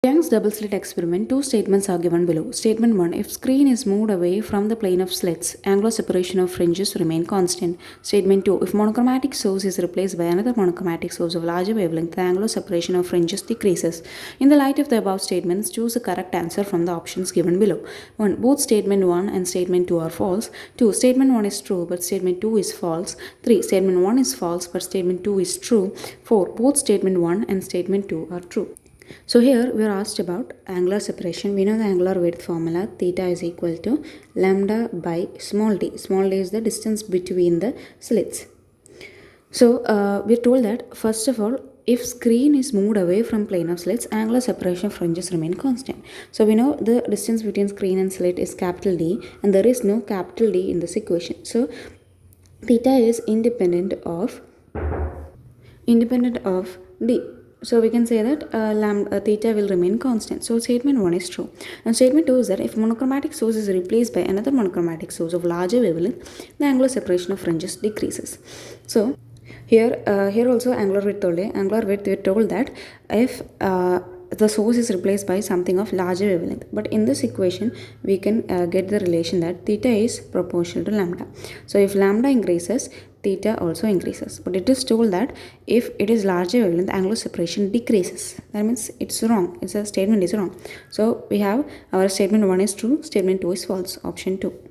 Young's double slit experiment, two statements are given below. Statement 1. If screen is moved away from the plane of slits, angular separation of fringes remain constant. Statement 2. If monochromatic source is replaced by another monochromatic source of larger wavelength, the angular separation of fringes decreases. In the light of the above statements, choose the correct answer from the options given below. 1. Both statement 1 and statement 2 are false. 2. Statement 1 is true but statement 2 is false. 3. Statement 1 is false but statement 2 is true. 4. Both statement 1 and statement 2 are true. So here we are asked about angular separation. We know the angular width formula, theta is equal to lambda by small d. Small d is the distance between the slits. So we're told that first of all, if screen is moved away from plane of slits, angular separation of fringes remain constant. So we know the distance between screen and slit is capital D, and there is no capital D in this equation. So theta is independent of D. So we can say that theta will remain constant. So statement 1 is true. And statement 2 is that if monochromatic source is replaced by another monochromatic source of larger wavelength, the angular separation of fringes decreases. So here also angular width we're told that if the source is replaced by something of larger wavelength. But in this equation, we can get the relation that theta is proportional to lambda. So if lambda increases, theta also increases. But it is told that if it is larger wavelength, angular separation decreases. That means it's wrong. It's a statement is wrong. So we have our statement 1 is true, statement 2 is false. Option 2.